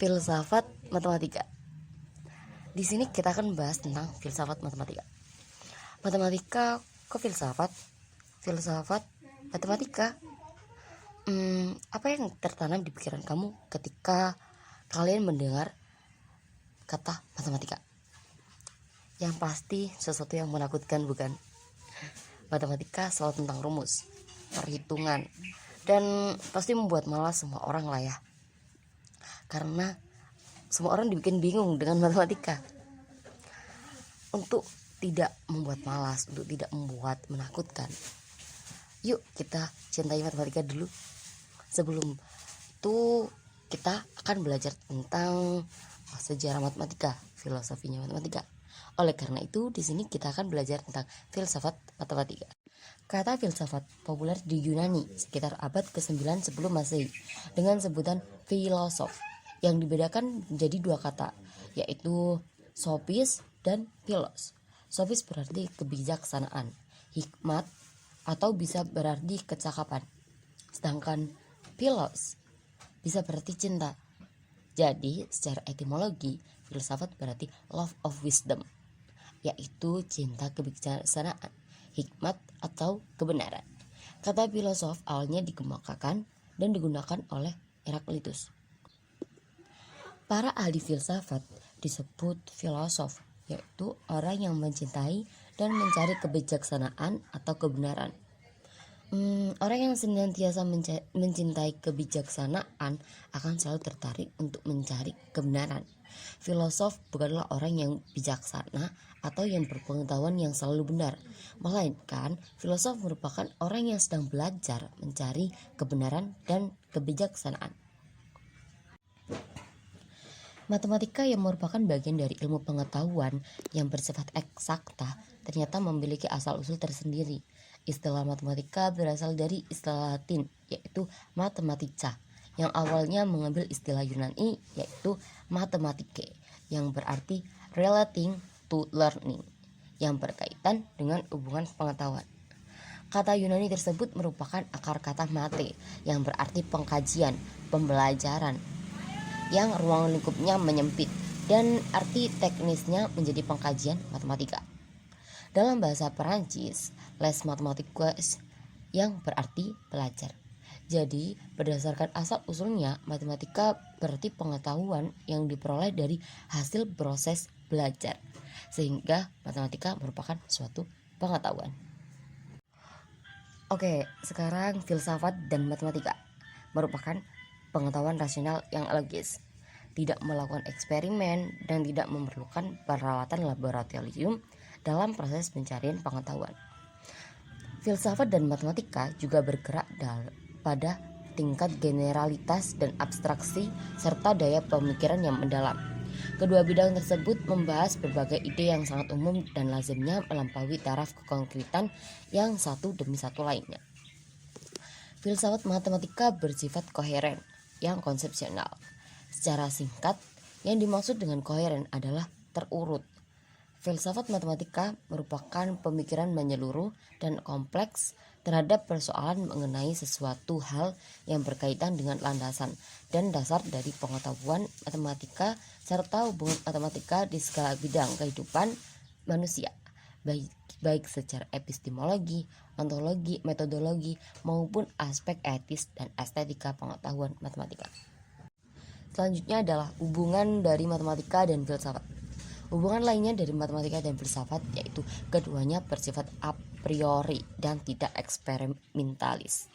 Filsafat matematika. Di sini kita akan bahas tentang filsafat matematika. Matematika kok filsafat? Filsafat matematika. Apa yang tertanam di pikiran kamu ketika kalian mendengar kata matematika? Yang pasti sesuatu yang menakutkan, bukan? Matematika selalu tentang rumus, perhitungan, dan pasti membuat malas semua orang lah ya. Karena semua orang dibikin bingung dengan matematika. Untuk tidak membuat malas, untuk tidak membuat menakutkan, yuk kita cintai matematika dulu. Sebelum itu kita akan belajar tentang sejarah matematika, filosofinya matematika. Oleh karena itu di sini kita akan belajar tentang filsafat matematika. Kata filsafat populer di Yunani sekitar abad ke-9 sebelum Masehi dengan sebutan filosof, yang dibedakan menjadi dua kata, yaitu sophis dan philos. Sophis berarti kebijaksanaan, hikmat, atau bisa berarti kecakapan. Sedangkan philos bisa berarti cinta. Jadi secara etimologi, filsafat berarti love of wisdom, yaitu cinta kebijaksanaan, hikmat, atau kebenaran. Kata filosof awalnya dikemukakan dan digunakan oleh Heraklitus. Para ahli filsafat disebut filosof, yaitu orang yang mencintai dan mencari kebijaksanaan atau kebenaran. Orang yang senantiasa mencintai kebijaksanaan akan selalu tertarik untuk mencari kebenaran. Filosof bukanlah orang yang bijaksana atau yang berpengetahuan yang selalu benar, melainkan filosof merupakan orang yang sedang belajar mencari kebenaran dan kebijaksanaan. Matematika yang merupakan bagian dari ilmu pengetahuan yang bersifat eksakta ternyata memiliki asal-usul tersendiri. Istilah matematika berasal dari istilah Latin, yaitu mathematica, yang awalnya mengambil istilah Yunani, yaitu mathematike, yang berarti relating to learning, yang berkaitan dengan hubungan pengetahuan. Kata Yunani tersebut merupakan akar kata mate, yang berarti pengkajian, pembelajaran, yang ruang lingkupnya menyempit, dan arti teknisnya menjadi pengkajian matematika. Dalam bahasa Perancis, les mathématiques yang berarti belajar. Jadi, berdasarkan asal-usulnya, matematika berarti pengetahuan yang diperoleh dari hasil proses belajar, sehingga matematika merupakan suatu pengetahuan. Oke, sekarang filsafat dan matematika merupakan pengetahuan rasional yang logis, tidak melakukan eksperimen, dan tidak memerlukan peralatan laboratorium dalam proses pencarian pengetahuan. Filsafat dan matematika juga bergerak pada tingkat generalitas dan abstraksi serta daya pemikiran yang mendalam. Kedua bidang tersebut membahas berbagai ide yang sangat umum dan lazimnya melampaui taraf kekonkretan yang satu demi satu lainnya. Filsafat matematika bersifat koheren, yang konsepsional. Secara singkat, yang dimaksud dengan koheren adalah terurut. Filsafat matematika merupakan pemikiran menyeluruh dan kompleks terhadap persoalan mengenai sesuatu hal yang berkaitan dengan landasan dan dasar dari pengetahuan matematika serta hubungan matematika di segala bidang kehidupan manusia, baik secara epistemologi, ontologi, metodologi, maupun aspek etis dan estetika pengetahuan matematika. Selanjutnya adalah hubungan dari matematika dan filsafat. Hubungan lainnya dari matematika dan filsafat yaitu keduanya bersifat a priori dan tidak eksperimentalis.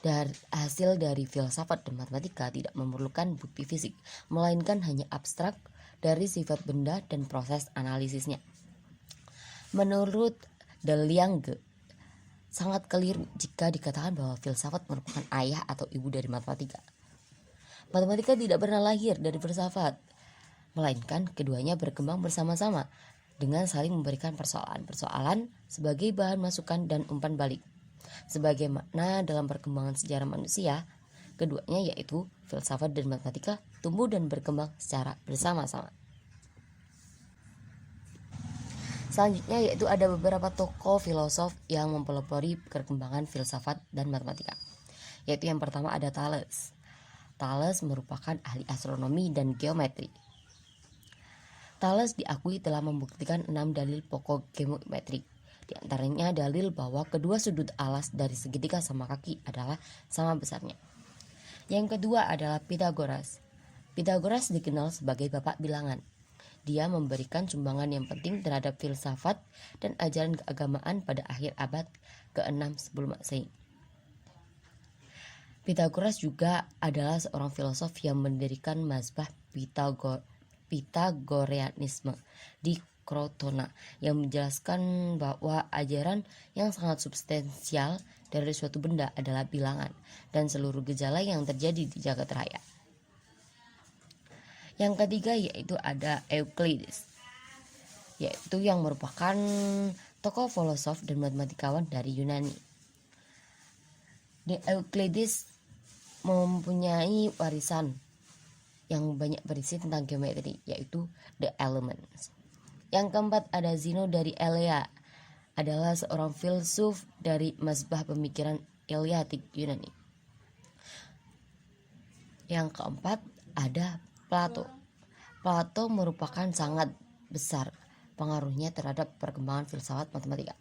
Dan hasil dari filsafat dan matematika tidak memerlukan bukti fisik, melainkan hanya abstrak dari sifat benda dan proses analisisnya. Menurut Delyange, sangat keliru jika dikatakan bahwa filsafat merupakan ayah atau ibu dari matematika. Matematika tidak pernah lahir dari filsafat, melainkan keduanya berkembang bersama-sama dengan saling memberikan persoalan-persoalan sebagai bahan masukan dan umpan balik. Sebagaimana dalam perkembangan sejarah manusia, keduanya yaitu filsafat dan matematika tumbuh dan berkembang secara bersama-sama. Selanjutnya yaitu ada beberapa tokoh filosof yang mempelopori perkembangan filsafat dan matematika. Yaitu yang pertama ada Thales. Thales merupakan ahli astronomi dan geometri. Thales diakui telah membuktikan 6 dalil pokok geometri. Di antaranya dalil bahwa kedua sudut alas dari segitiga sama kaki adalah sama besarnya. Yang kedua adalah Pythagoras. Pythagoras dikenal sebagai bapak bilangan. Dia memberikan sumbangan yang penting terhadap filsafat dan ajaran keagamaan pada akhir abad ke-6 sebelum Masehi. Pythagoras juga adalah seorang filosof yang mendirikan mazhab Pythagoreanisme di Crotona yang menjelaskan bahwa ajaran yang sangat substansial dari suatu benda adalah bilangan dan seluruh gejala yang terjadi di jagat raya. Yang ketiga yaitu ada Euclides, yaitu yang merupakan tokoh filosof dan matematikawan dari Yunani. Euclides mempunyai warisan yang banyak berisi tentang geometri, yaitu The Elements. Yang keempat ada Zeno dari Elea, adalah seorang filsuf dari mazhab pemikiran Eleatik Yunani. Yang keempat ada Plato. Plato merupakan sangat besar pengaruhnya terhadap perkembangan filsafat matematika.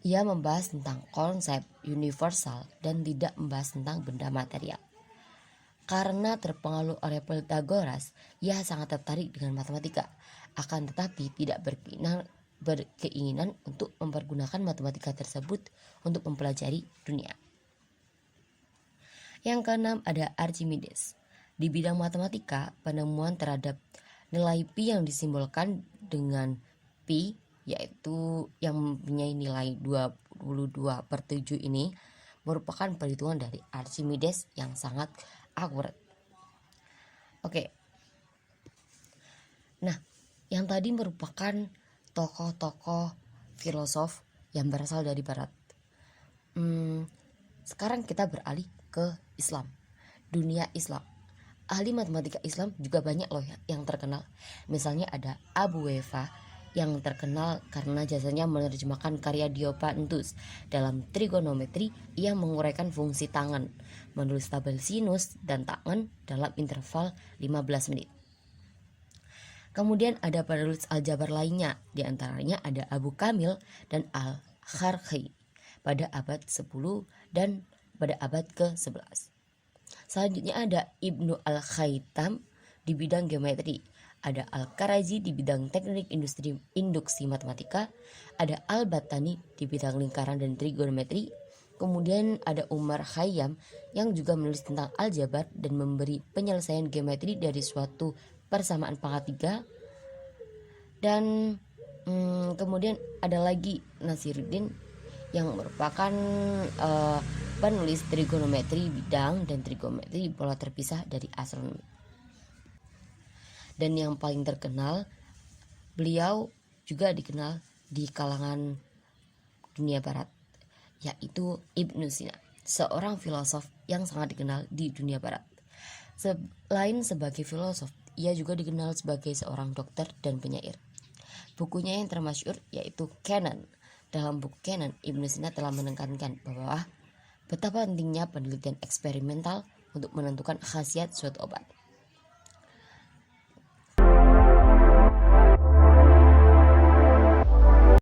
Ia membahas tentang konsep universal dan tidak membahas tentang benda material. Karena terpengaruh oleh Pythagoras, ia sangat tertarik dengan matematika, akan tetapi tidak berkeinginan untuk mempergunakan matematika tersebut untuk mempelajari dunia. Yang keenam ada Archimedes. Di bidang matematika, penemuan terhadap nilai pi yang disimbolkan dengan pi, yaitu yang mempunyai nilai 22/7 ini, merupakan perhitungan dari Archimedes yang sangat akurat. Oke. Nah, yang tadi merupakan tokoh-tokoh filosof yang berasal dari barat. Sekarang kita beralih ke Islam, dunia Islam. Ahli matematika Islam juga banyak loh yang terkenal. Misalnya ada Abu Wafa yang terkenal karena jasanya menerjemahkan karya Diopantus dalam trigonometri. Ia menguraikan fungsi tangan, menulis tabel sinus dan tangan dalam interval 15 menit. Kemudian ada penulis aljabar lainnya, diantaranya ada Abu Kamil dan Al-Kharqi pada abad 10 dan pada abad ke-11. Selanjutnya ada Ibnu Al-Khaitam di bidang geometri, ada Al-Karazi di bidang teknik induksi matematika, ada Al-Battani di bidang lingkaran dan trigonometri. Kemudian ada Umar Khayyam yang juga menulis tentang aljabar dan memberi penyelesaian geometri dari suatu persamaan pangkat 3. Dan kemudian ada lagi Nasiruddin yang merupakan penulis trigonometri bidang dan trigonometri pola terpisah dari astronomi. Dan yang paling terkenal, beliau juga dikenal di kalangan dunia barat, yaitu Ibnu Sina, seorang filosof yang sangat dikenal di dunia barat. Selain sebagai filosof, ia juga dikenal sebagai seorang dokter dan penyair. Bukunya yang termasyhur yaitu Canon. Dalam buku Canon, Ibnu Sina telah menekankan bahwa betapa pentingnya penelitian eksperimental untuk menentukan khasiat suatu obat.